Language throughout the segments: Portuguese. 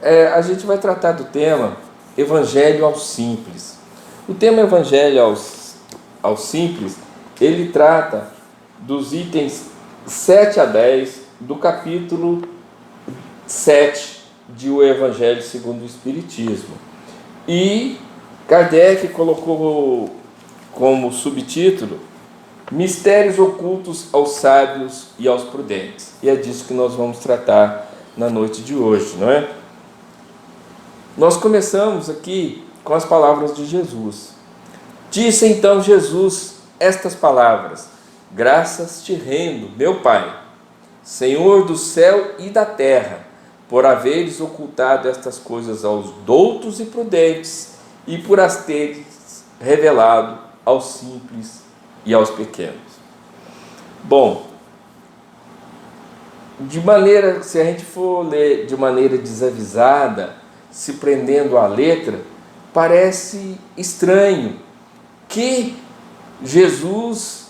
A gente vai tratar do tema Evangelho aos Simples. O tema Evangelho aos Simples, ele trata dos itens 7 a 10 do capítulo 7 de O Evangelho segundo o Espiritismo. E Kardec colocou como subtítulo Mistérios ocultos aos sábios e aos prudentes. E é disso que nós vamos tratar na noite de hoje, não é? Nós começamos aqui com as palavras de Jesus. Disse então Jesus estas palavras: graças te rendo, meu Pai, Senhor do céu e da terra, por haveres ocultado estas coisas aos doutos e prudentes e por as teres revelado aos simples e aos pequenos. Bom, se a gente for ler de maneira desavisada, se prendendo à letra, parece estranho que Jesus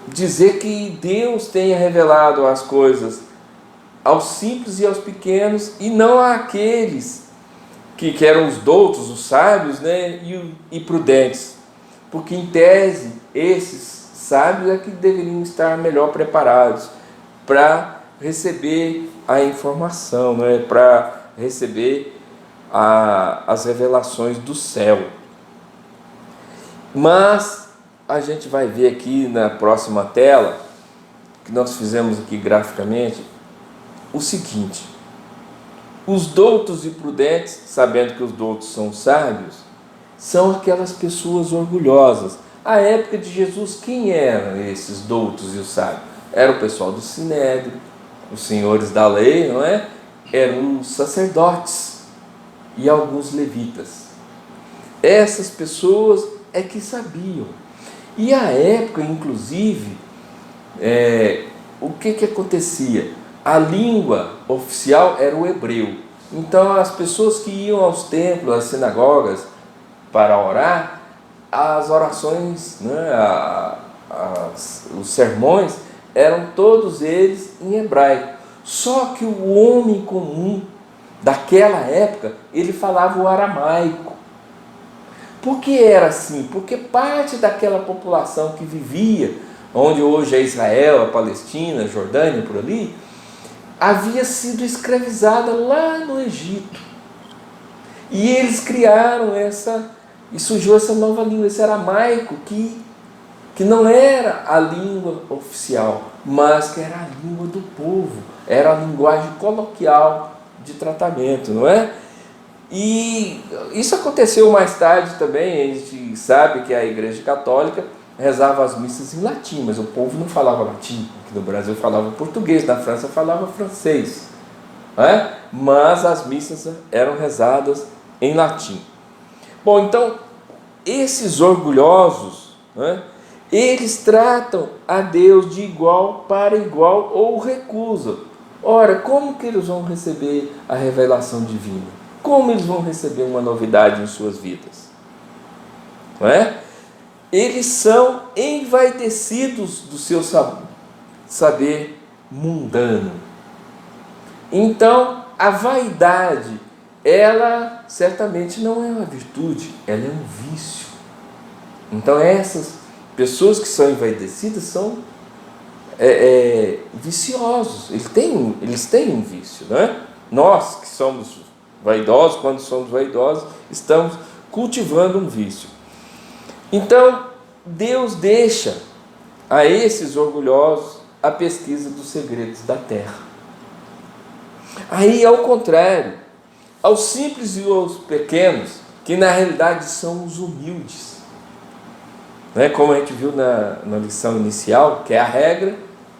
dizer que Deus tenha revelado as coisas aos simples e aos pequenos e não àqueles que eram os doutos, os sábios, né, e prudentes, porque em tese esses sábios é que deveriam estar melhor preparados para receber a informação, né, para receber as revelações do céu. Mas a gente vai ver aqui na próxima tela, que nós fizemos aqui graficamente, o seguinte: os doutos e prudentes, sabendo que os doutos são sábios, são aquelas pessoas orgulhosas. À época de Jesus, quem eram esses doutos e os sábios? Era o pessoal do Sinédrio, os senhores da lei, não é? Eram os sacerdotes e alguns levitas. Essas pessoas é que sabiam. E à época, inclusive, o que acontecia? A língua oficial era o hebreu. Então as pessoas que iam aos templos, às sinagogas, para orar, as orações, né, os sermões, eram todos eles em hebraico. Só que o homem comum daquela época, ele falava o aramaico. Por que era assim? Porque parte daquela população que vivia, onde hoje é Israel, a Palestina, a Jordânia, por ali, havia sido escravizada lá no Egito. E eles criaram e surgiu essa nova língua, esse aramaico, que não era a língua oficial, mas que era a língua do povo, era a linguagem coloquial de tratamento, não é? E isso aconteceu mais tarde também. A gente sabe que a Igreja Católica rezava as missas em latim, mas o povo não falava latim. Aqui no Brasil falava português, na França falava francês, não é? Mas as missas eram rezadas em latim. Bom, então, esses orgulhosos, né, eles tratam a Deus de igual para igual ou recusam. Ora, como que eles vão receber a revelação divina? Como eles vão receber uma novidade em suas vidas? Não é? Eles são envaidecidos do seu saber mundano. Então, a vaidade, ela certamente não é uma virtude, ela é um vício. Então, essas pessoas que são envaidecidas são viciosos, eles têm um vício, não é? Nós que somos vaidosos, quando somos vaidosos, estamos cultivando um vício. Então, Deus deixa a esses orgulhosos a pesquisa dos segredos da terra. Aí, ao contrário, aos simples e aos pequenos, que na realidade são os humildes, né? Como a gente viu na lição inicial, que é a regra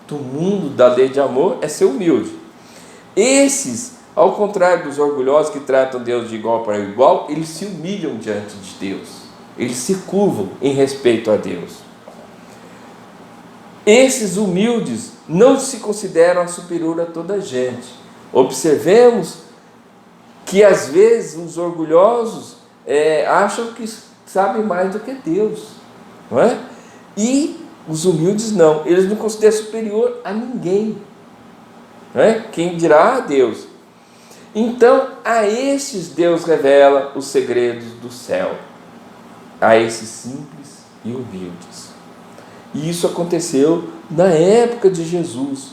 do mundo da lei de amor, é ser humilde. Esses, ao contrário dos orgulhosos que tratam Deus de igual para igual, eles se humilham diante de Deus, eles se curvam em respeito a Deus. Esses humildes não se consideram superior a toda a gente. Observemos que às vezes os orgulhosos acham que sabem mais do que Deus, não é? E os humildes não, eles não consideram superior a ninguém, não é? Quem dirá a Deus. Então, a estes Deus revela os segredos do céu, a esses simples e humildes. E isso aconteceu na época de Jesus.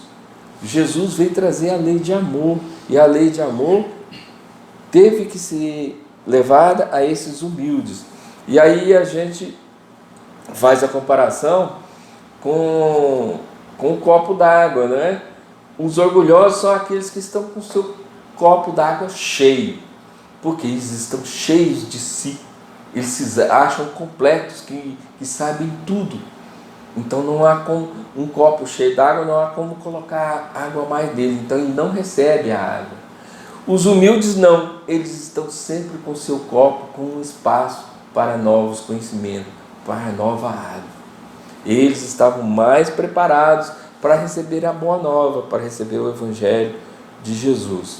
Jesus veio trazer a lei de amor, e a lei de amor teve que ser levada a esses humildes. E aí a gente faz a comparação com o copo d'água, né? Os orgulhosos são aqueles que estão com o seu copo d'água cheio, porque eles estão cheios de si, eles se acham completos, que sabem tudo. Então não há como, um copo cheio d'água, não há como colocar água a mais dele, então ele não recebe a água. Os humildes não, eles estão sempre com o seu copo, com um espaço para novos conhecimentos, para nova água. Eles estavam mais preparados para receber a boa nova, para receber o Evangelho de Jesus.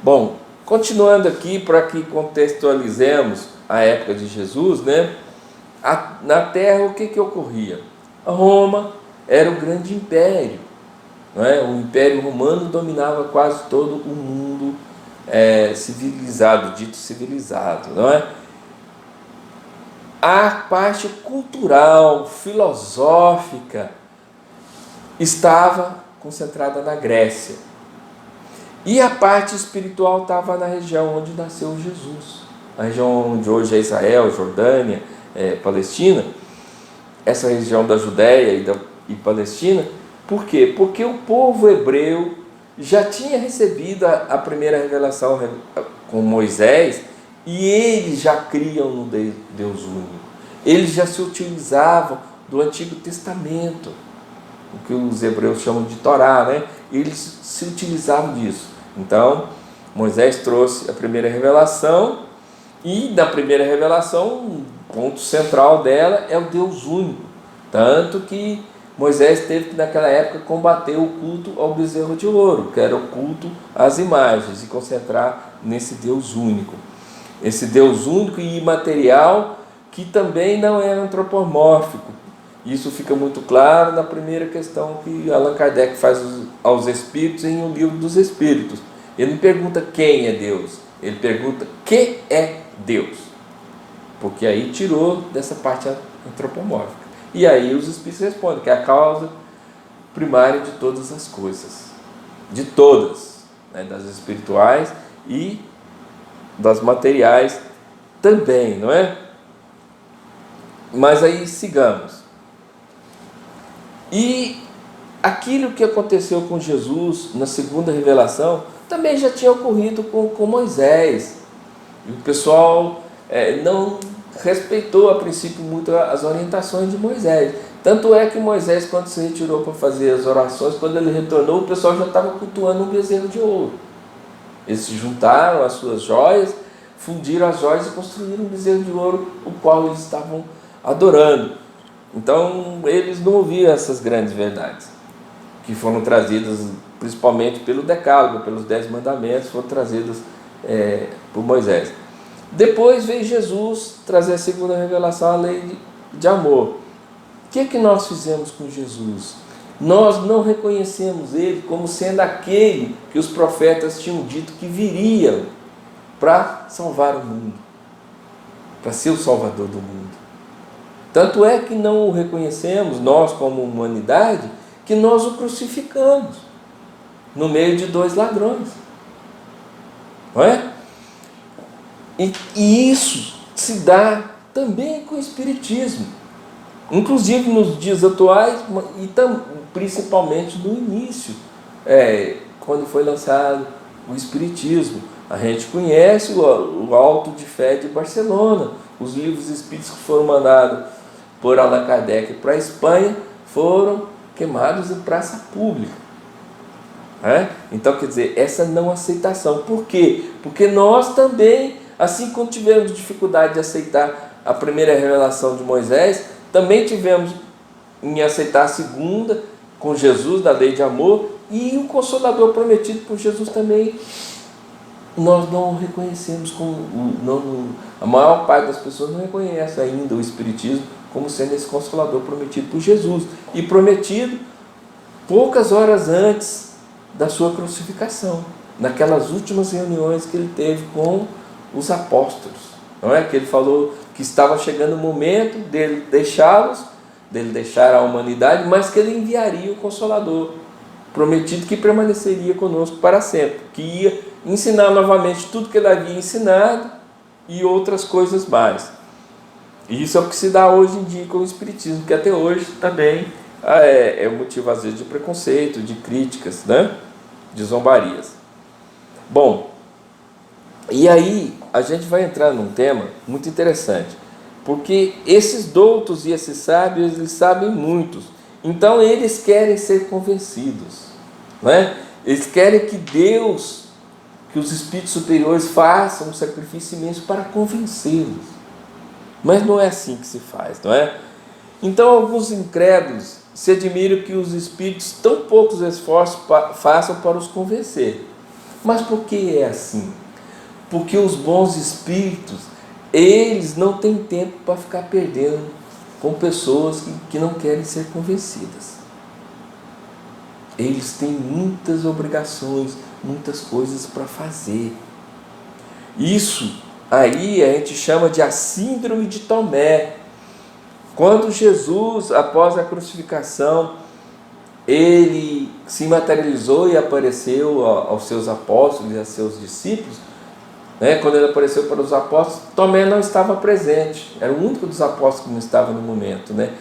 Bom, continuando aqui para que contextualizemos a época de Jesus, né? Na terra o que ocorria? Roma era o grande império, não é? O Império Romano dominava quase todo o mundo civilizado, dito civilizado, não é? A parte cultural, filosófica, estava concentrada na Grécia. E a parte espiritual estava na região onde nasceu Jesus. A região onde hoje é Israel, Jordânia, Palestina. Essa região da Judéia e Palestina. Por quê? Porque o povo hebreu já tinha recebido a primeira revelação com Moisés, e eles já criam no Deus único. Eles já se utilizavam do Antigo Testamento, o que os hebreus chamam de Torá, né? Eles se utilizavam disso. Então, Moisés trouxe a primeira revelação, e na primeira revelação, o ponto central dela é o Deus único. Tanto que Moisés teve que, naquela época, combater o culto ao bezerro de ouro, que era o culto às imagens, e concentrar nesse Deus único. Esse Deus único e imaterial, que também não é antropomórfico. Isso fica muito claro na primeira questão que Allan Kardec faz aos Espíritos em O Livro dos Espíritos. Ele não pergunta quem é Deus, ele pergunta que é Deus. Porque aí tirou dessa parte antropomórfica. E aí os Espíritos respondem que é a causa primária de todas as coisas. De todas, né? Das espirituais e das materiais também, não é? Mas aí sigamos. E aquilo que aconteceu com Jesus na segunda revelação também já tinha ocorrido com Moisés. E o pessoal não respeitou a princípio muito as orientações de Moisés. Tanto é que Moisés, quando se retirou para fazer as orações, quando ele retornou, o pessoal já estava cultuando um bezerro de ouro. Eles se juntaram às suas joias, fundiram as joias e construíram um bezerro de ouro, o qual eles estavam adorando. Então, eles não ouviram essas grandes verdades, que foram trazidas principalmente pelo Decálogo, pelos 10 mandamentos, foram trazidas por Moisés. Depois veio Jesus trazer a segunda revelação, a lei de amor. O que nós fizemos com Jesus? Nós não reconhecemos Ele como sendo aquele que os profetas tinham dito que viria para salvar o mundo, para ser o Salvador do mundo. Tanto é que não o reconhecemos, nós como humanidade, que nós o crucificamos no meio de 2 ladrões. Não é? E isso se dá também com o Espiritismo, inclusive nos dias atuais e principalmente no início, quando foi lançado o Espiritismo. A gente conhece o Auto de Fé de Barcelona, os livros espíritos que foram mandados por Allan Kardec para a Espanha foram queimados em praça pública. Então, quer dizer, essa não aceitação. Por quê? Porque nós também, assim como tivemos dificuldade de aceitar a primeira revelação de Moisés, também tivemos em aceitar a segunda, com Jesus, da lei de amor, e o Consolador prometido por Jesus também. Nós não reconhecemos, a maior parte das pessoas não reconhece ainda o Espiritismo como sendo esse Consolador prometido por Jesus, e prometido poucas horas antes da sua crucificação. naquelas últimas reuniões que ele teve com os apóstolos, não é? Que ele falou que estava chegando o momento dele deixá-los, dele deixar a humanidade, mas que ele enviaria o Consolador, prometido que permaneceria conosco para sempre, que ia ensinar novamente tudo que ele havia ensinado e outras coisas mais. E isso é o que se dá hoje em dia com o Espiritismo, que até hoje também é motivo às vezes de preconceito, de críticas, né? De zombarias. Bom, e aí a gente vai entrar num tema muito interessante, porque esses doutos e esses sábios, eles sabem muito, então eles querem ser convencidos, né? Eles querem que Deus, que os espíritos superiores façam um sacrifício imenso para convencê-los, mas não é assim que se faz, não é? Então alguns incrédulos se admiram que os espíritos tão poucos esforços façam para os convencer. Mas por que é assim? Porque os bons espíritos, eles não têm tempo para ficar perdendo com pessoas que não querem ser convencidas. Eles têm muitas obrigações, muitas coisas para fazer. Isso aí a gente chama de a síndrome de Tomé. Quando Jesus, após a crucificação, ele se materializou e apareceu aos seus apóstolos e aos seus discípulos, né? Quando ele apareceu para os apóstolos, Tomé não estava presente, era o único dos apóstolos que não estava no momento, né?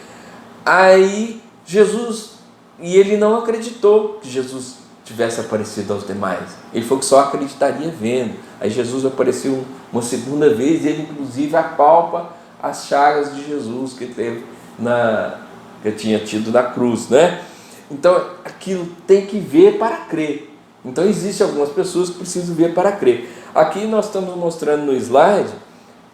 Aí Jesus, e ele não acreditou que Jesus tivesse aparecido aos demais, ele falou que só acreditaria vendo. Aí Jesus apareceu uma segunda vez e ele inclusive apalpa as chagas de Jesus que teve que tinha tido na cruz, né? Então aquilo tem que ver para crer. Então existem algumas pessoas que precisam ver para crer. Aqui nós estamos mostrando no slide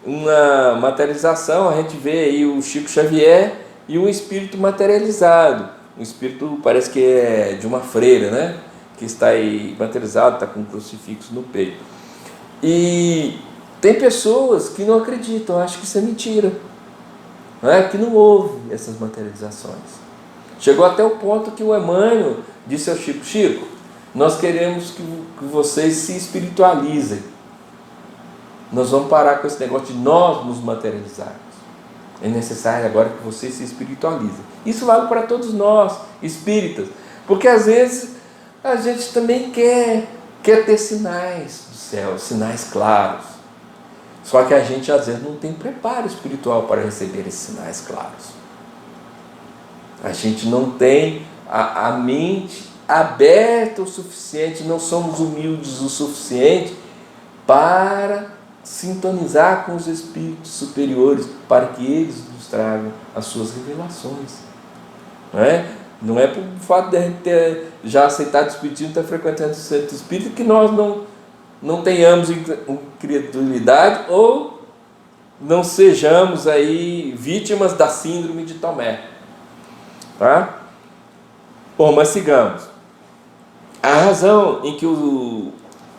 uma materialização. A gente vê aí o Chico Xavier e um espírito materializado. Um espírito parece que é de uma freira, né? Que está aí materializado, está com um crucifixo no peito. E tem pessoas que não acreditam, acham que isso é mentira, não é? Que não houve essas materializações. Chegou até o ponto que o Emmanuel disse ao Chico: Chico, nós queremos que vocês se espiritualizem. Nós vamos parar com esse negócio de nós nos materializarmos. É necessário agora que vocês se espiritualizem. Isso vale para todos nós, espíritas, porque às vezes a gente também quer ter sinais do céu, sinais claros. Só que a gente às vezes não tem preparo espiritual para receber esses sinais claros. A gente não tem a mente aberta o suficiente, não somos humildes o suficiente para sintonizar com os espíritos superiores, para que eles nos tragam as suas revelações. Não é por fato de a gente ter já aceitado o espiritismo, estar frequentando o centro espírita, que nós não tenhamos incredulidade ou não sejamos aí vítimas da síndrome de Tomé. Tá? Bom, mas sigamos. A razão em que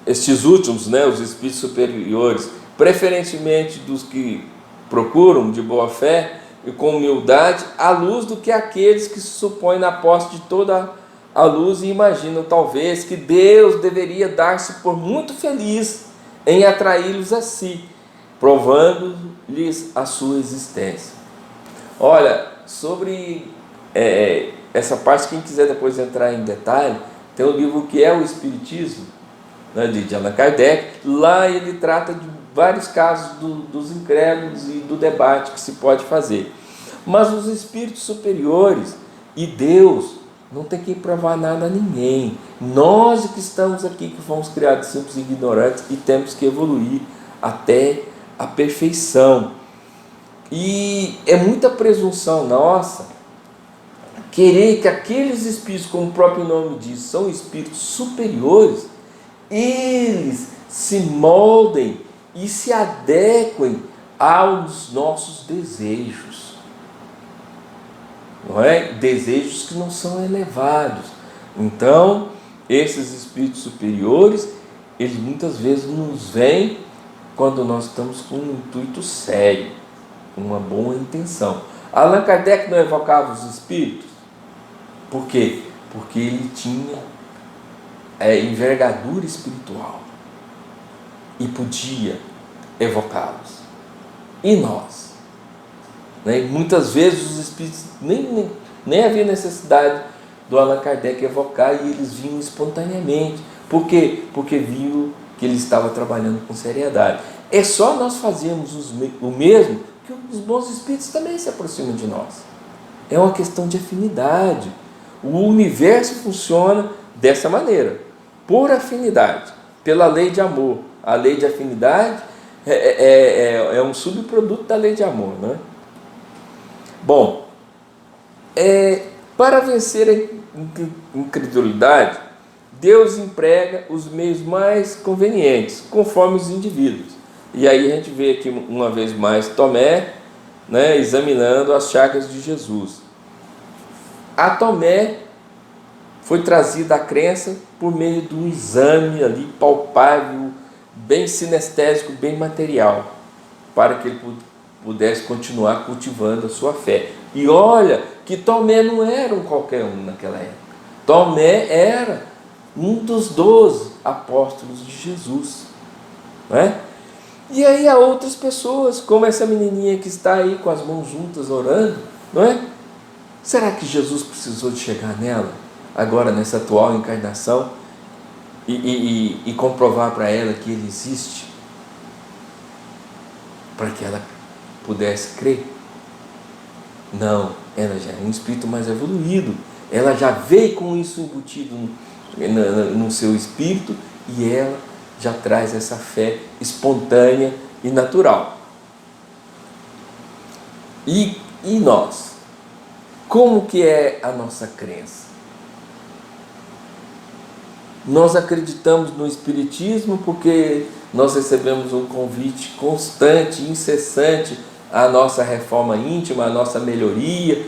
estes últimos, né, os espíritos superiores, preferentemente dos que procuram de boa fé e com humildade, à luz do que aqueles que se supõem na posse de toda a luz e imaginam talvez que Deus deveria dar-se por muito feliz em atraí-los a si, provando-lhes a sua existência. Olha, sobre essa parte, quem quiser depois entrar em detalhe, tem o livro Que é o Espiritismo, né, de Allan Kardec. Lá ele trata de vários casos dos incrédulos e do debate que se pode fazer. Mas os espíritos superiores e Deus não tem que provar nada a ninguém. Nós que estamos aqui, que fomos criados simples e ignorantes, e temos que evoluir até a perfeição. E é muita presunção nossa querer que aqueles espíritos, como o próprio nome diz, são espíritos superiores, eles se moldem e se adequem aos nossos desejos, não é? Desejos que não são elevados. Então, esses espíritos superiores, eles muitas vezes nos vêm quando nós estamos com um intuito sério, com uma boa intenção. Allan Kardec não evocava os espíritos? Por quê? Porque ele tinha envergadura espiritual e podia evocá-los. E nós? Né? Muitas vezes os espíritos nem havia necessidade do Allan Kardec evocar e eles vinham espontaneamente. Por quê? Porque viam que ele estava trabalhando com seriedade. É só nós fazermos o mesmo que os bons espíritos também se aproximam de nós. É uma questão de afinidade. O universo funciona dessa maneira, por afinidade, pela lei de amor. A lei de afinidade é um subproduto da lei de amor, né? Bom, para vencer a incredulidade, Deus emprega os meios mais convenientes, conforme os indivíduos. E aí a gente vê aqui uma vez mais Tomé, né, examinando as chagas de Jesus. A Tomé foi trazida a crença por meio de um exame ali palpável, bem sinestésico, bem material, para que ele pudesse continuar cultivando a sua fé. E olha que Tomé não era um qualquer um naquela época. Tomé era um dos 12 apóstolos de Jesus, não é? E aí há outras pessoas, como essa menininha que está aí com as mãos juntas orando, não é? Será que Jesus precisou de chegar nela, agora nessa atual encarnação, e comprovar para ela que ele existe, para que ela pudesse crer? Não, ela já é um espírito mais evoluído, ela já veio com isso embutido no seu espírito, e ela já traz essa fé espontânea e natural. E nós? Como que é a nossa crença? Nós acreditamos no Espiritismo porque nós recebemos um convite constante, incessante à nossa reforma íntima, à nossa melhoria,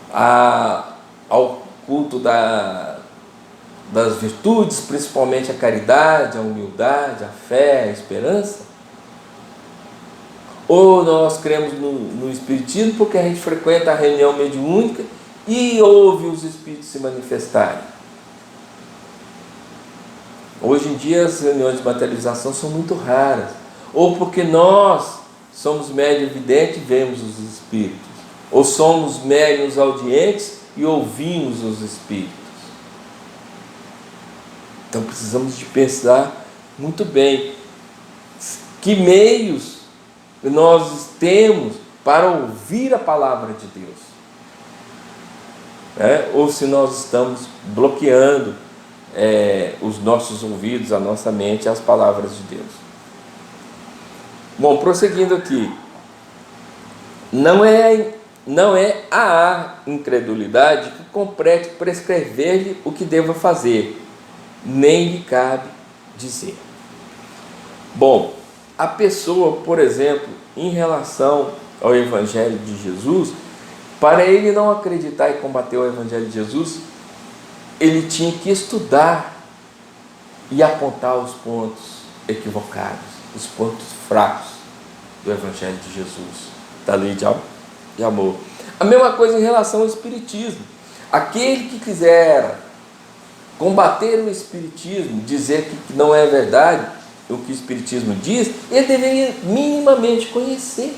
ao culto das virtudes, principalmente a caridade, a humildade, a fé, a esperança? Ou nós cremos no Espiritismo porque a gente frequenta a reunião mediúnica e ouve os Espíritos se manifestarem? Hoje em dia as reuniões de materialização são muito raras. Ou porque nós somos médiuns videntes e vemos os Espíritos. Ou somos médiuns audientes e ouvimos os Espíritos. Então precisamos de pensar muito bem que meios nós temos para ouvir a palavra de Deus, ou se nós estamos bloqueando os nossos ouvidos, a nossa mente, às palavras de Deus. Bom, prosseguindo aqui, não é a incredulidade que compete prescrever-lhe o que deva fazer, nem lhe cabe dizer. Bom, a pessoa, por exemplo, em relação ao Evangelho de Jesus, para ele não acreditar e combater o Evangelho de Jesus, ele tinha que estudar e apontar os pontos equivocados, os pontos fracos do Evangelho de Jesus, da lei de amor. A mesma coisa em relação ao Espiritismo. Aquele que quiser combater o Espiritismo, dizer que não é verdade o que o Espiritismo diz, ele deveria minimamente conhecer,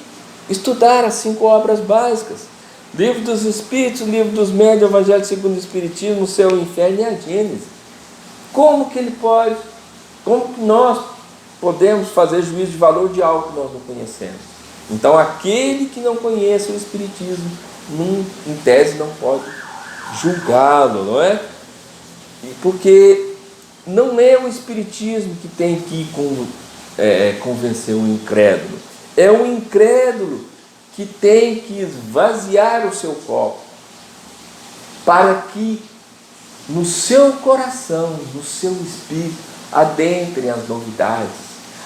estudar as 5 obras básicas: Livro dos Espíritos, Livro dos Médiuns, Evangelho segundo o Espiritismo, o Céu e o Inferno e a Gênese. Como que nós podemos fazer juízo de valor de algo que nós não conhecemos? Então aquele que não conhece o Espiritismo, em tese não pode julgá-lo, não é? Porque não é o Espiritismo que tem que convencer o incrédulo. É o incrédulo que tem que esvaziar o seu copo, para que no seu coração, no seu espírito, adentrem as novidades,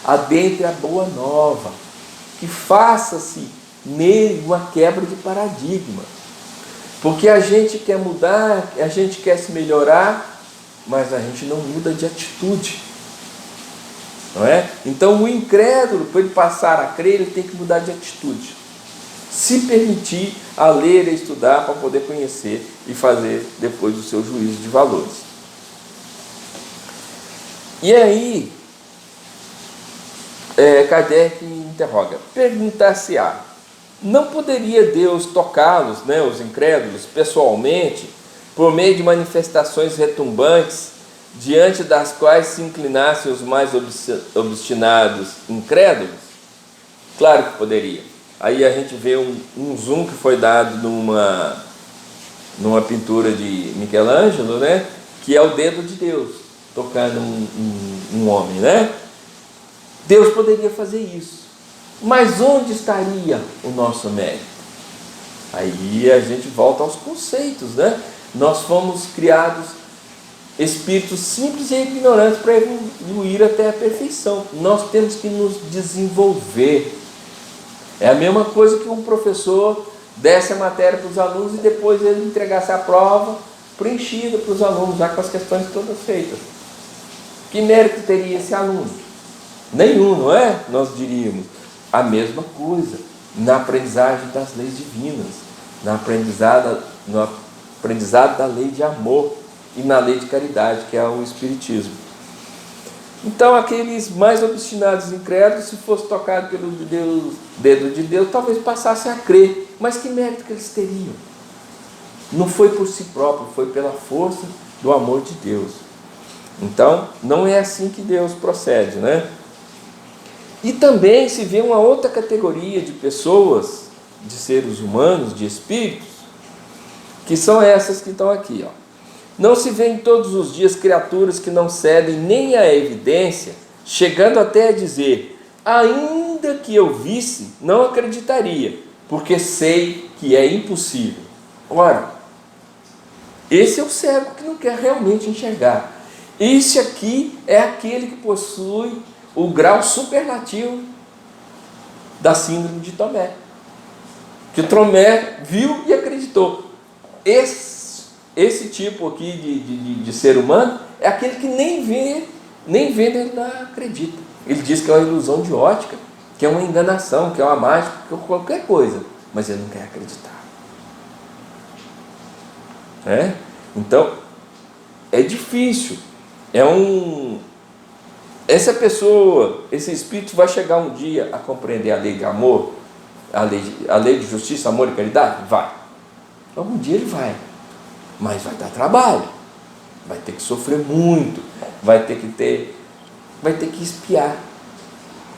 adentre a boa nova, que faça-se nele uma quebra de paradigma. Porque a gente quer mudar, a gente quer se melhorar, mas a gente não muda de atitude, não é? Então o incrédulo, para ele passar a crer, ele tem que mudar de atitude, se permitir a ler e estudar para poder conhecer e fazer depois o seu juízo de valores. E aí, Kardec interroga: perguntar-se-á, não poderia Deus tocá-los, né, os incrédulos, pessoalmente, por meio de manifestações retumbantes, diante das quais se inclinassem os mais obstinados incrédulos? Claro que poderia. Aí a gente vê um zoom que foi dado numa pintura de Michelangelo, né, que é o dedo de Deus tocando um homem, né? Deus poderia fazer isso, mas onde estaria o nosso mérito? Aí a gente volta aos conceitos, né? Nós fomos criados espíritos simples e ignorantes para evoluir até a perfeição. Nós temos que nos desenvolver. É a mesma coisa que um professor desse a matéria para os alunos e depois ele entregasse a prova preenchida para os alunos, já com as questões todas feitas. Que mérito teria esse aluno? Nenhum, não é? Nós diríamos. A mesma coisa na aprendizagem das leis divinas, no aprendizado da lei de amor e na lei de caridade, que é o Espiritismo. Então, aqueles mais obstinados e incrédulos, se fosse tocado pelo dedo de Deus, talvez passassem a crer. Mas que mérito que eles teriam? Não foi por si próprio, foi pela força do amor de Deus. Então, não é assim que Deus procede, né? E também se vê uma outra categoria de pessoas, de seres humanos, de espíritos, que são essas que estão aqui, ó. Não se vê em todos os dias criaturas que não cedem nem à evidência, chegando até a dizer: ainda que eu visse, não acreditaria, porque sei que é impossível. Ora, esse é o cego que não quer realmente enxergar. Esse aqui é aquele que possui o grau superlativo da síndrome de Tomé, que o Tomé viu e acreditou. Esse tipo aqui de ser humano é aquele que nem vê, ele não acredita. Ele diz que é uma ilusão de ótica, que é uma enganação, que é uma mágica, que é qualquer coisa, mas ele não quer acreditar. Então, é difícil. Essa pessoa, esse espírito vai chegar um dia a compreender a lei de amor, a lei de justiça, amor e caridade? Vai. Algum dia ele vai. Mas vai dar trabalho, vai ter que sofrer muito, vai ter que expiar.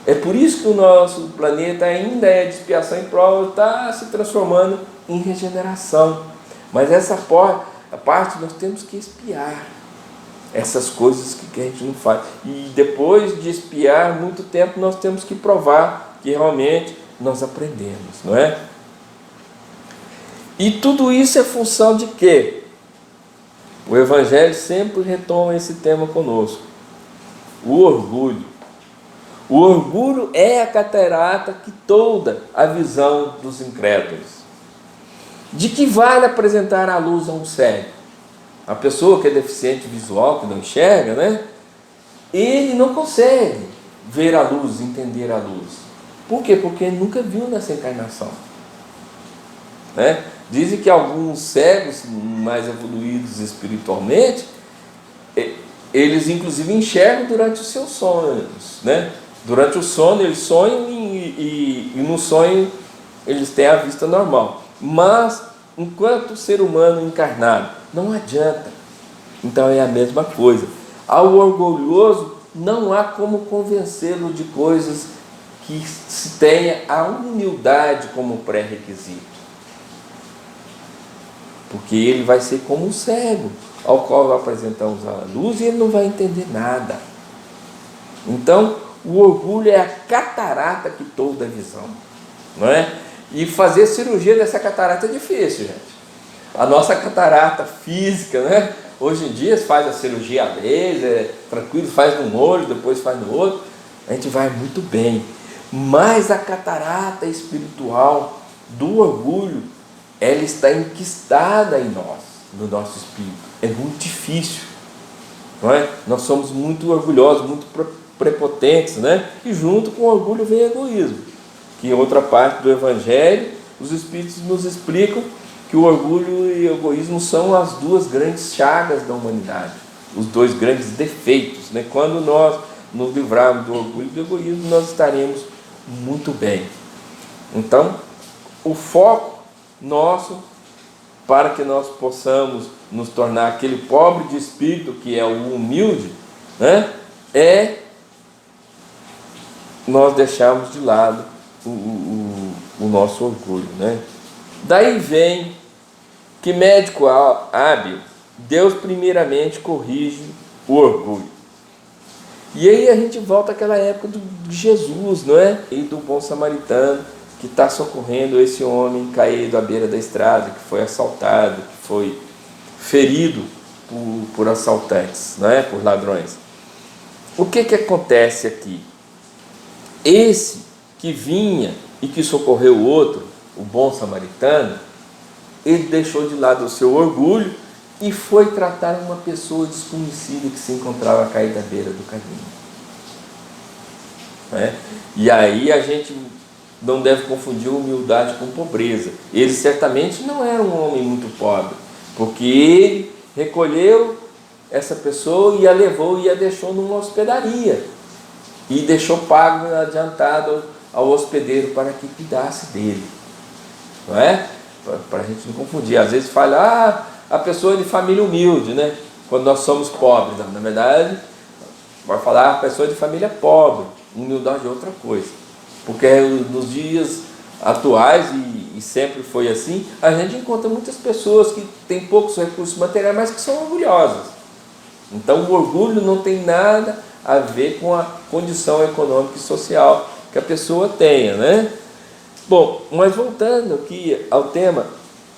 É por isso que o nosso planeta ainda é de expiação e prova, está se transformando em regeneração. Mas essa parte nós temos que expiar essas coisas que a gente não faz. E depois de expiar muito tempo, nós temos que provar que realmente nós aprendemos, não é? E tudo isso é função de quê? O Evangelho sempre retoma esse tema conosco. O orgulho. O orgulho é a catarata que tolda a visão dos incrédulos. De que vale apresentar a luz a um cego? A pessoa que é deficiente visual, que não enxerga, né? Ele não consegue ver a luz, entender a luz. Por quê? Porque ele nunca viu nessa encarnação. Dizem que alguns cegos mais evoluídos espiritualmente, eles inclusive enxergam durante os seus sonhos, né? Durante o sono eles sonham e no sonho eles têm a vista normal. Mas enquanto ser humano encarnado, não adianta. Então é a mesma coisa. Ao orgulhoso não há como convencê-lo de coisas que se tenha a humildade como pré-requisito. Porque ele vai ser como um cego, ao qual apresentamos a luz e ele não vai entender nada. Então, o orgulho é a catarata que tolda a visão, não é? E fazer cirurgia dessa catarata é difícil, gente. A nossa catarata física, né? Hoje em dia se faz a cirurgia a laser, tranquilo, faz num olho, depois faz no outro, a gente vai muito bem. Mas a catarata espiritual do orgulho, ela está enquistada em nós, no nosso espírito. É muito difícil, não é? Nós somos muito orgulhosos, muito prepotentes, né? E junto com o orgulho vem o egoísmo, que em outra parte do Evangelho os Espíritos nos explicam que o orgulho e o egoísmo são as duas grandes chagas da humanidade. os dois grandes defeitos, né? Quando nós nos livrarmos do orgulho e do egoísmo, nós estaremos muito bem. Então, o foco nosso, para que nós possamos nos tornar aquele pobre de espírito que é o humilde, né? É nós deixarmos de lado o nosso orgulho, né? Daí vem que médico hábil, Deus primeiramente corrige o orgulho. E aí a gente volta àquela época de Jesus, não é? E do bom samaritano que está socorrendo esse homem caído à beira da estrada, que foi assaltado, que foi ferido por assaltantes, não é? Por ladrões. O que acontece aqui? Esse que vinha e que socorreu o outro, o bom samaritano, ele deixou de lado o seu orgulho e foi tratar uma pessoa desconhecida que se encontrava caída à beira do caminho. E aí a gente não deve confundir humildade com pobreza. Ele certamente não era um homem muito pobre, porque ele recolheu essa pessoa e a levou e a deixou numa hospedaria e deixou pago adiantado ao hospedeiro para que cuidasse dele, não é? Para a gente não confundir. Às vezes fala, a pessoa é de família humilde, né? Quando nós somos pobres, na verdade vai falar a pessoa é de família pobre. Humildade é outra coisa, porque nos dias atuais, e sempre foi assim, a gente encontra muitas pessoas que têm poucos recursos materiais, mas que são orgulhosas. Então o orgulho não tem nada a ver com a condição econômica e social que a pessoa tenha, né? Bom, mas voltando aqui ao tema,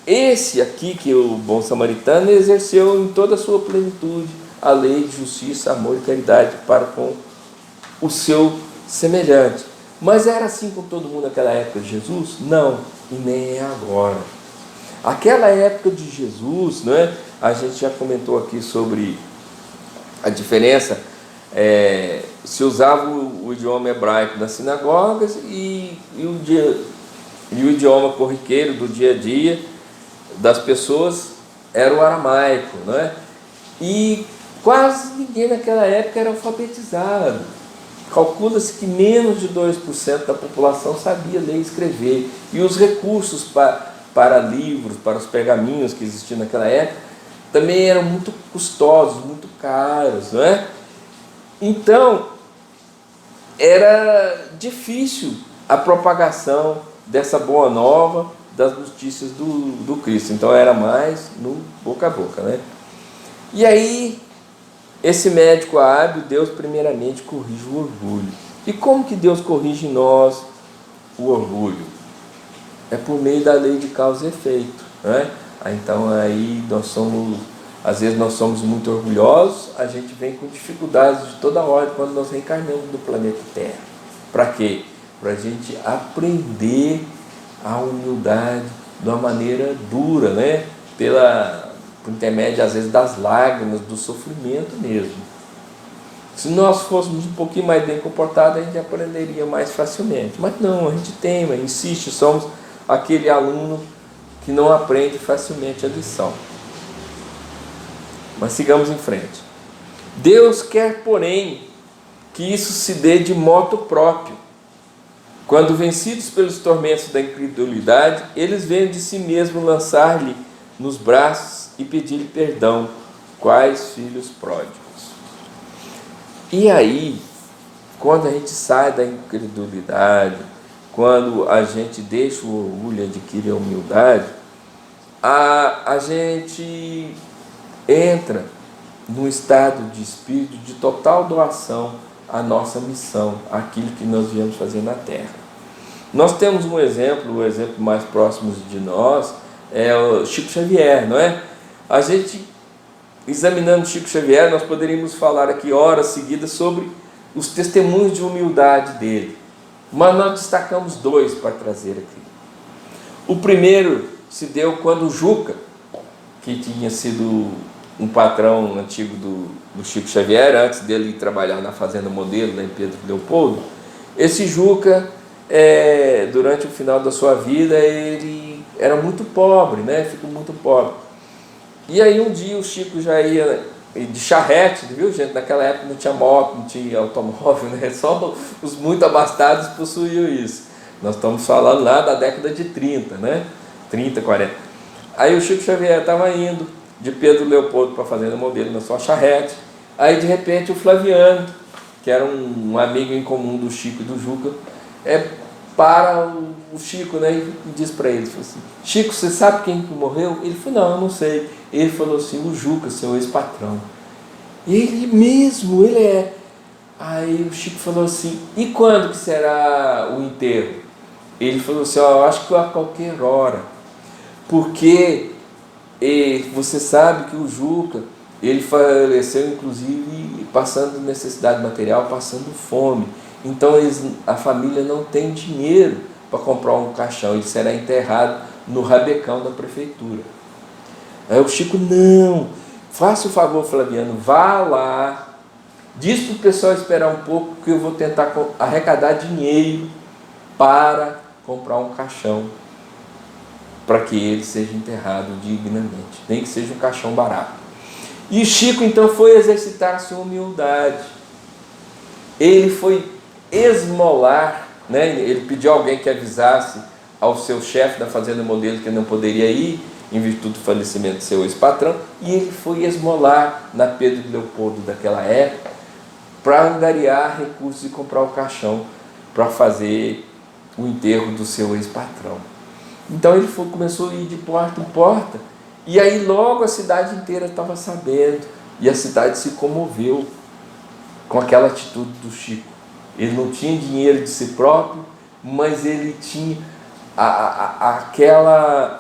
esse aqui que o bom samaritano exerceu em toda a sua plenitude a lei de justiça, amor e caridade para com o seu semelhante. Mas era assim com todo mundo naquela época de Jesus? Não, e nem é agora. Aquela época de Jesus, não é? A gente já comentou aqui sobre a diferença, se usava o idioma hebraico nas sinagogas e o idioma corriqueiro do dia a dia das pessoas era o aramaico, não é? E quase ninguém naquela época era alfabetizado. Calcula-se que menos de 2% da população sabia ler e escrever. E os recursos para livros, para os pergaminhos que existiam naquela época, também eram muito custosos, muito caros, não é? Então, era difícil a propagação dessa boa nova, das notícias do Cristo. Então, era mais no boca a boca, né? E aí, esse médico hábil, Deus primeiramente corrige o orgulho. E como que Deus corrige em nós o orgulho? É por meio da lei de causa e efeito, né? Então aí às vezes nós somos muito orgulhosos, a gente vem com dificuldades de toda ordem quando nós reencarnamos no planeta Terra. Para quê? Para a gente aprender a humildade de uma maneira dura, né? Por intermédio, às vezes, das lágrimas, do sofrimento mesmo. Se nós fôssemos um pouquinho mais bem comportados, a gente aprenderia mais facilmente. Mas não, a gente teima, insiste, somos aquele aluno que não aprende facilmente a lição. Mas sigamos em frente. Deus quer, porém, que isso se dê de modo próprio. Quando vencidos pelos tormentos da incredulidade, eles vêm de si mesmo lançar-lhe nos braços e pedir-lhe perdão, quais filhos pródigos. E aí, quando a gente sai da incredulidade, quando a gente deixa o orgulho e adquire a humildade, a gente entra num estado de espírito de total doação à nossa missão, àquilo que nós viemos fazer na Terra. Nós temos um exemplo, o exemplo mais próximo de nós é o Chico Xavier, não é? A gente, examinando Chico Xavier, nós poderíamos falar aqui horas seguidas sobre os testemunhos de humildade dele. Mas nós destacamos dois para trazer aqui. O primeiro se deu quando o Juca, que tinha sido um patrão antigo do Chico Xavier, antes dele trabalhar na Fazenda Modelo, lá em Pedro Leopoldo, esse Juca, durante o final da sua vida, ele era muito pobre, né? Ficou muito pobre. E aí um dia o Chico já ia de charrete, viu, gente? Naquela época não tinha moto, não tinha automóvel, né? Só os muito abastados possuíam isso. Nós estamos falando lá da década de 30, né? 30, 40. Aí o Chico Xavier estava indo de Pedro Leopoldo para a Fazenda Modelo na sua charrete. Aí de repente o Flaviano, que era um amigo em comum do Chico e do Juca, para o Chico, né, e diz para ele, assim: Chico, você sabe quem morreu? Ele falou: não, eu não sei. Ele falou assim: o Juca, seu ex-patrão. Ele mesmo, ele é. Aí o Chico falou assim: e quando que será o enterro? Ele falou assim: ó, eu acho que a qualquer hora, porque você sabe que o Juca, ele faleceu inclusive passando necessidade material, passando fome. Então a família não tem dinheiro para comprar um caixão, ele será enterrado no rabecão da prefeitura. Aí o Chico: não, faça o favor, Flaviano, vá lá, diz para o pessoal esperar um pouco, que eu vou tentar arrecadar dinheiro para comprar um caixão, para que ele seja enterrado dignamente, nem que seja um caixão barato. E Chico então foi exercitar a sua humildade, ele foi esmolar, né? Ele pediu a alguém que avisasse ao seu chefe da Fazenda Modelo que não poderia ir, em virtude do falecimento do seu ex-patrão, e ele foi esmolar na Pedro Leopoldo daquela época, para angariar recursos e comprar o caixão para fazer o enterro do seu ex-patrão. Então ele começou a ir de porta em porta, e aí logo a cidade inteira estava sabendo, e a cidade se comoveu com aquela atitude do Chico. Ele não tinha dinheiro de si próprio, mas ele tinha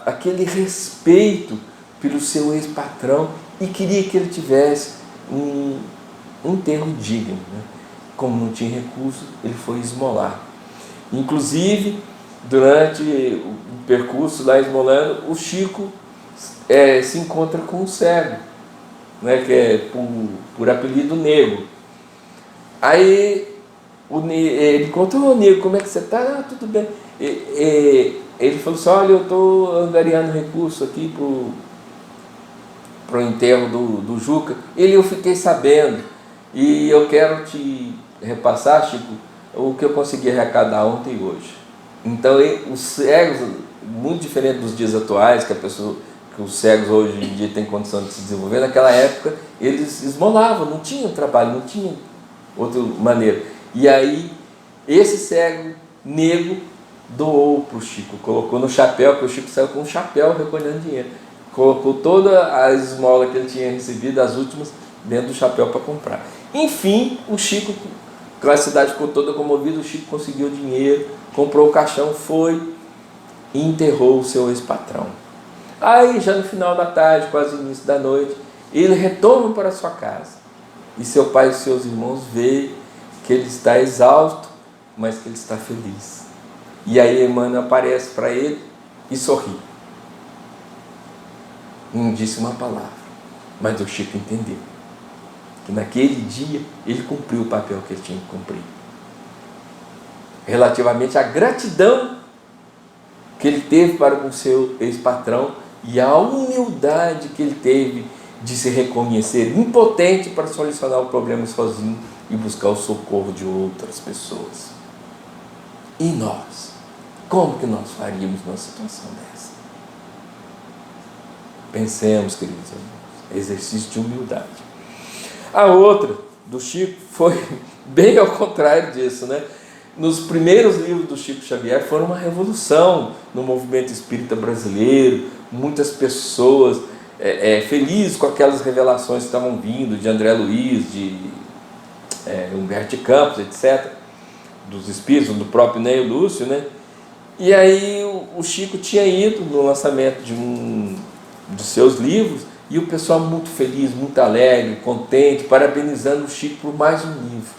aquele respeito pelo seu ex-patrão e queria que ele tivesse um enterro digno, né? Como não tinha recurso, ele foi esmolar. Inclusive, durante o percurso lá esmolando, o Chico se encontra com um cego, né? Que é por apelido Negro. Aí ele encontrou: o Negro, como é que você está? Ah, tudo bem. Ele falou assim: olha, eu estou angariando recurso aqui para o enterro do Juca. Eu fiquei sabendo, e eu quero te repassar, Chico, o que eu consegui arrecadar ontem e hoje. Então os cegos, muito diferente dos dias atuais, que os cegos hoje em dia têm condição de se desenvolver, naquela época eles esmolavam, não tinham trabalho, não tinha outra maneira. E aí esse cego Negro doou para o Chico, colocou no chapéu, porque o Chico saiu com um chapéu recolhendo dinheiro, colocou toda a esmola que ele tinha recebido, as últimas, dentro do chapéu para comprar. Enfim, o Chico, a cidade ficou toda comovida, o Chico conseguiu dinheiro, comprou o caixão, foi e enterrou o seu ex-patrão. Aí já no final da tarde, quase no início da noite, ele retorna para sua casa, e seu pai e seus irmãos veem que ele está exausto, mas que ele está feliz. E aí Emmanuel aparece para ele e sorri. Não disse uma palavra, mas o Chico entendeu que naquele dia ele cumpriu o papel que ele tinha que cumprir, relativamente à gratidão que ele teve para com seu ex-patrão e a humildade que ele teve de se reconhecer impotente para solucionar o problema sozinho e buscar o socorro de outras pessoas. E nós? Como que nós faríamos numa situação dessa? Pensemos, queridos irmãos, exercício de humildade. A outra do Chico foi bem ao contrário disso, né? Nos primeiros livros do Chico Xavier foram uma revolução no movimento espírita brasileiro, muitas pessoas felizes com aquelas revelações que estavam vindo de André Luiz, de Humberto de Campos, etc., dos espíritos, do próprio Ney Lúcio, né? E aí o Chico tinha ido no lançamento de um de seus livros, e o pessoal muito feliz, muito alegre, contente, parabenizando o Chico por mais um livro.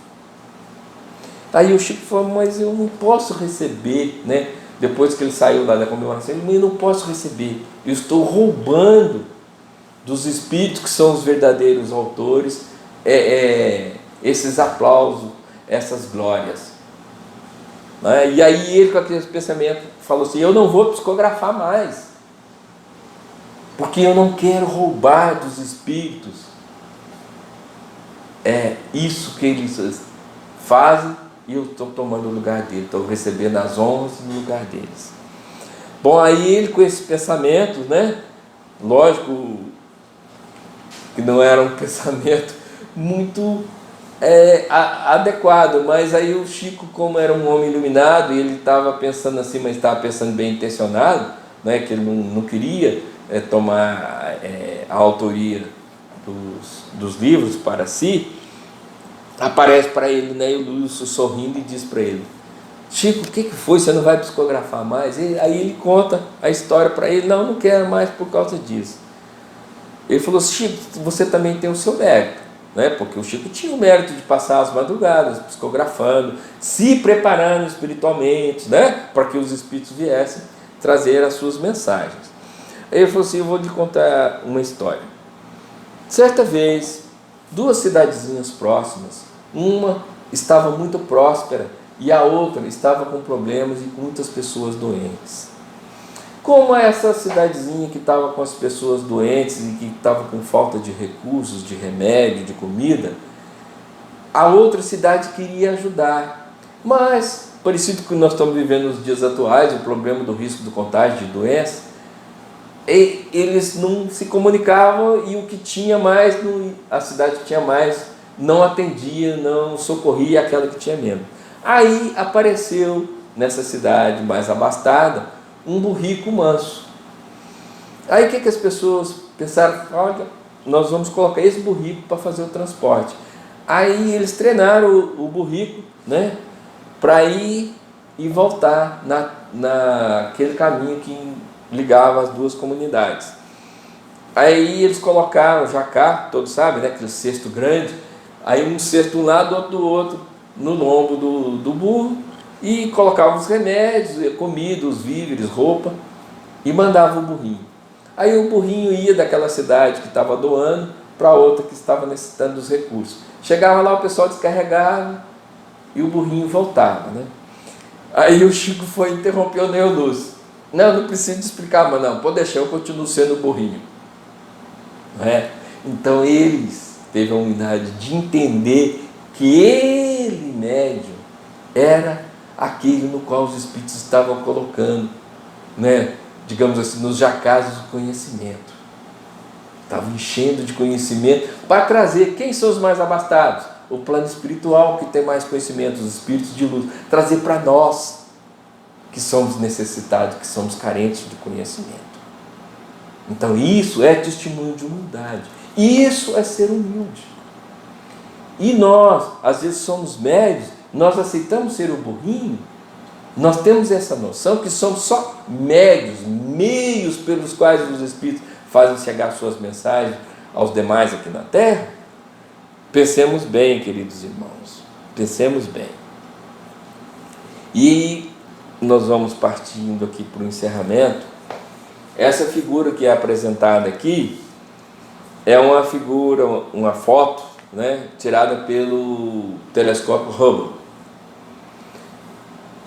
Aí o Chico falou: mas eu não posso receber, né? Depois que ele saiu lá da comemoração, eu não posso receber, eu estou roubando dos espíritos que são os verdadeiros autores esses aplausos, essas glórias. Né? E aí ele, com aquele pensamento, falou assim: eu não vou psicografar mais, porque eu não quero roubar dos espíritos é isso que eles fazem e eu estou tomando o lugar deles, estou recebendo as honras no lugar deles. Bom, aí ele com esse pensamento, né? Lógico que não era um pensamento muito adequado, mas aí o Chico, como era um homem iluminado, e ele estava pensando assim, mas estava pensando bem intencionado, né? Que ele não queria tomar a autoria dos livros para si. Aparece para ele, né, o Lúcio sorrindo e diz para ele: Chico, o que foi? Você não vai psicografar mais? Aí ele conta a história para ele. Não quero mais por causa disso. Ele falou: Chico, você também tem o seu mérito, né? Porque o Chico tinha o mérito de passar as madrugadas psicografando, se preparando espiritualmente, né, para que os espíritos viessem trazer as suas mensagens. Aí ele falou assim: eu vou lhe contar uma história. Certa vez, duas cidadezinhas próximas, uma estava muito próspera e a outra estava com problemas e com muitas pessoas doentes. Como essa cidadezinha que estava com as pessoas doentes e que estava com falta de recursos, de remédio, de comida, a outra cidade queria ajudar. Mas, parecido com o que nós estamos vivendo nos dias atuais, o problema do risco do contágio de doença, eles não se comunicavam e o que tinha mais, a cidade que tinha mais, não atendia, não socorria aquela que tinha menos. Aí apareceu nessa cidade mais abastada um burrico manso. Aí o que as pessoas pensaram? Olha, nós vamos colocar esse burrico para fazer o transporte. Aí eles treinaram o burrico, né, para ir e voltar naquele caminho que ligava as duas comunidades. Aí eles colocaram jacá, todos sabem, né, aquele cesto grande, aí um cesto de um lado, outro do outro, no lombo do burro, e colocavam os remédios, comida, os víveres, roupa, e mandava o burrinho. Aí o burrinho ia daquela cidade que estava doando para outra que estava necessitando dos recursos. Chegava lá, o pessoal descarregava e o burrinho voltava, né? Aí o Chico foi interromper o Neolúcio. Não preciso explicar, mas não, pode deixar, eu continuo sendo o burrinho. Não é? Então eles teve a humildade de entender que ele, médium, era aquele no qual os espíritos estavam colocando, né, digamos assim, nos jacazes do conhecimento. Estavam enchendo de conhecimento para trazer quem são os mais abastados? O plano espiritual que tem mais conhecimento, os espíritos de luz, trazer para nós que somos necessitados, que somos carentes de conhecimento. Então isso é testemunho de humildade. Isso é ser humilde. E nós, às vezes somos médios, nós aceitamos ser o burrinho, nós temos essa noção que somos só médios, meios pelos quais os espíritos fazem chegar suas mensagens aos demais aqui na Terra. Pensemos bem, queridos irmãos, pensemos bem. E nós vamos partindo aqui para o encerramento. Essa figura que é apresentada aqui é uma figura, uma foto, né, tirada pelo telescópio Hubble.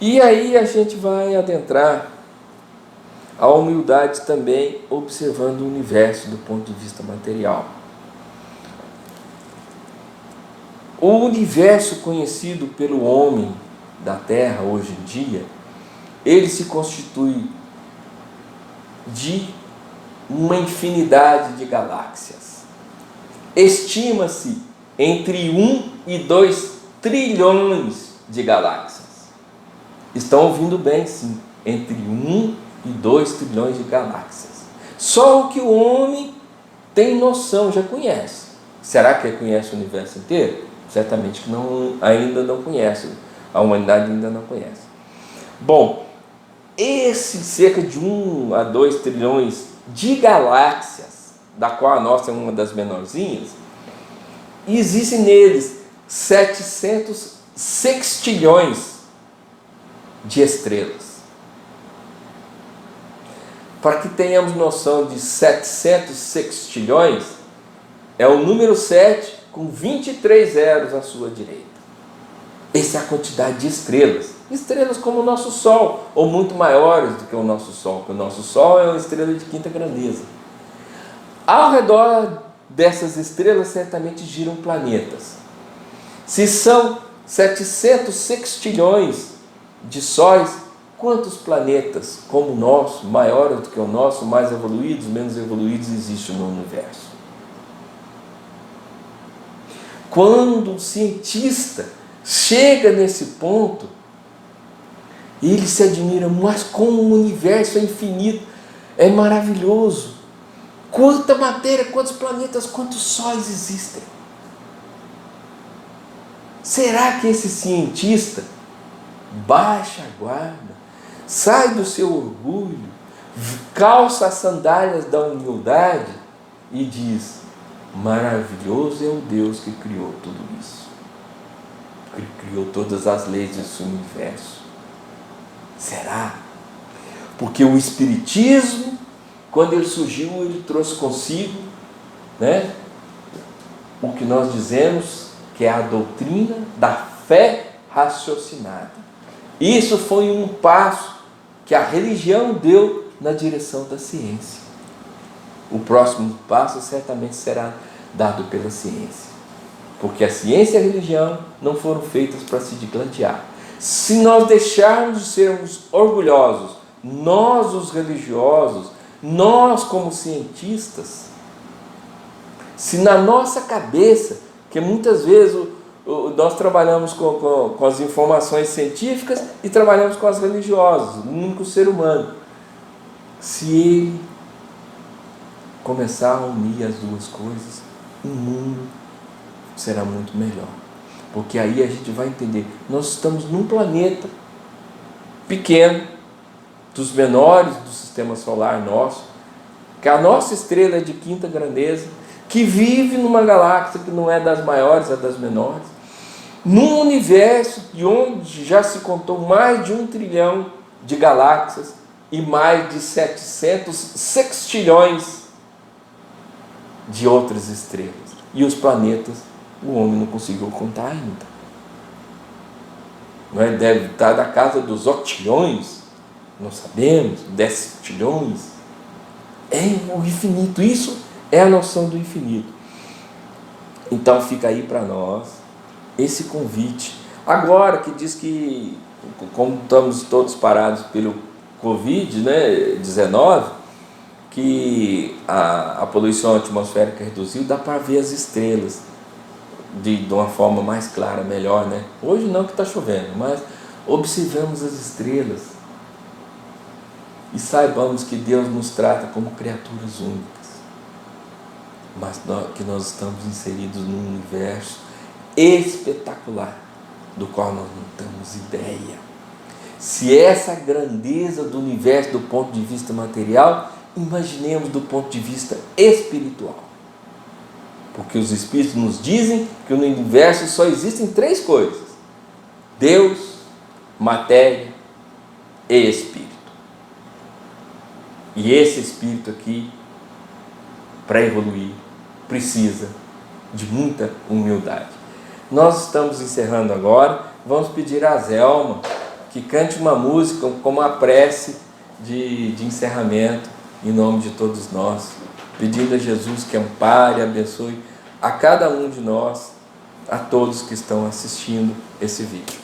E aí a gente vai adentrar a humildade também, observando o universo do ponto de vista material. O universo conhecido pelo homem da Terra hoje em dia, ele se constitui de uma infinidade de galáxias. Estima-se entre 1 e 2 trilhões de galáxias. Estão ouvindo bem, sim, entre 1 e 2 trilhões de galáxias. Só o que o homem tem noção, já conhece. Será que ele conhece o universo inteiro? Certamente que ainda não conhece. A humanidade ainda não conhece. Bom, esse cerca de 1 a 2 trilhões de galáxias, da qual a nossa é uma das menorzinhas, existem neles 700 sextilhões de estrelas. Para que tenhamos noção de 700 sextilhões, é o número 7 com 23 zeros à sua direita. Essa é a quantidade de estrelas. Estrelas como o nosso Sol, ou muito maiores do que o nosso Sol, porque o nosso Sol é uma estrela de quinta grandeza. Ao redor dessas estrelas certamente giram planetas. Se são 700 sextilhões de sóis, quantos planetas como o nosso, maiores do que o nosso, mais evoluídos, menos evoluídos, existem no universo? Quando um cientista chega nesse ponto, ele se admira, mas como o universo é infinito, é maravilhoso. Quanta matéria, quantos planetas, quantos sóis existem? Será que esse cientista baixa a guarda, sai do seu orgulho, calça as sandálias da humildade e diz: maravilhoso é o Deus que criou tudo isso, que criou todas as leis desse universo? Será? Porque o Espiritismo, quando ele surgiu, ele trouxe consigo, né, o que nós dizemos que é a doutrina da fé raciocinada. Isso foi um passo que a religião deu na direção da ciência. O próximo passo certamente será dado pela ciência, porque a ciência e a religião não foram feitas para se digladiar. Se nós deixarmos de sermos orgulhosos, nós os religiosos, nós como cientistas, se na nossa cabeça, que muitas vezes nós trabalhamos com as informações científicas e trabalhamos com as religiosas, o único ser humano, se ele começar a unir as duas coisas, o mundo será muito melhor. Porque aí a gente vai entender, nós estamos num planeta pequeno, dos menores do sistema solar nosso, que a nossa estrela é de quinta grandeza, que vive numa galáxia que não é das maiores, é das menores, num universo de onde já se contou mais de 1 trilhão de galáxias e mais de 700 sextilhões de outras estrelas. E os planetas, o homem não conseguiu contar ainda. Não é? Deve estar da casa dos octilhões, não sabemos, 10 septilhões. É o infinito, isso é a noção do infinito. Então fica aí para nós esse convite. Agora que diz que, como estamos todos parados pelo Covid-19, que a poluição atmosférica reduziu, dá para ver as estrelas de uma forma mais clara, melhor, né? Hoje não, que está chovendo, mas observamos as estrelas e saibamos que Deus nos trata como criaturas únicas, mas que nós estamos inseridos num universo espetacular, do qual nós não temos ideia. Se essa grandeza do universo do ponto de vista material, imaginemos do ponto de vista espiritual. Porque os Espíritos nos dizem que no universo só existem 3 coisas: Deus, matéria e Espírito. E esse Espírito aqui, para evoluir, precisa de muita humildade. Nós estamos encerrando agora. Vamos pedir a Zelma que cante uma música como a prece de encerramento, em nome de todos nós, pedindo a Jesus que ampare e abençoe a cada um de nós, a todos que estão assistindo esse vídeo.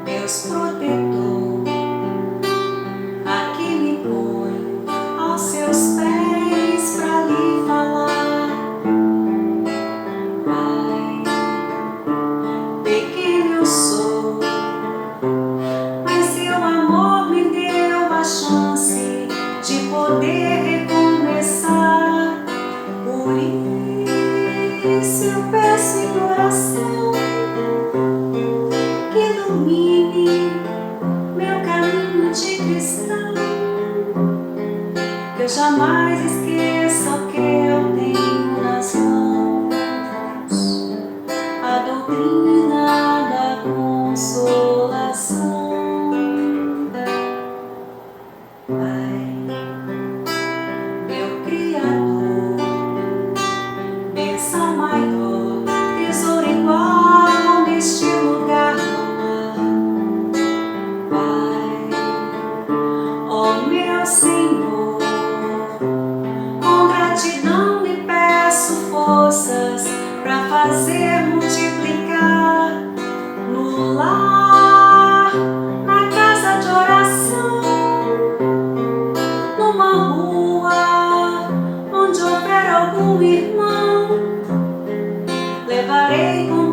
Deus protetor, aqui me põe aos seus pés pra lhe falar. Pai, pequeno eu sou, mas seu amor me deu a chance de poder recomeçar. Por isso eu peço em oração que ilumine meu caminho de cristão, que eu jamais esqueça o que eu tenho nas mãos, a doutrina da consolação. Pai, meu Criador, bênção maior, tesouro igual neste lugar não há. Pai, ó meu Senhor, fazer multiplicar no lar, na casa de oração, numa rua onde houver algum irmão. Levarei com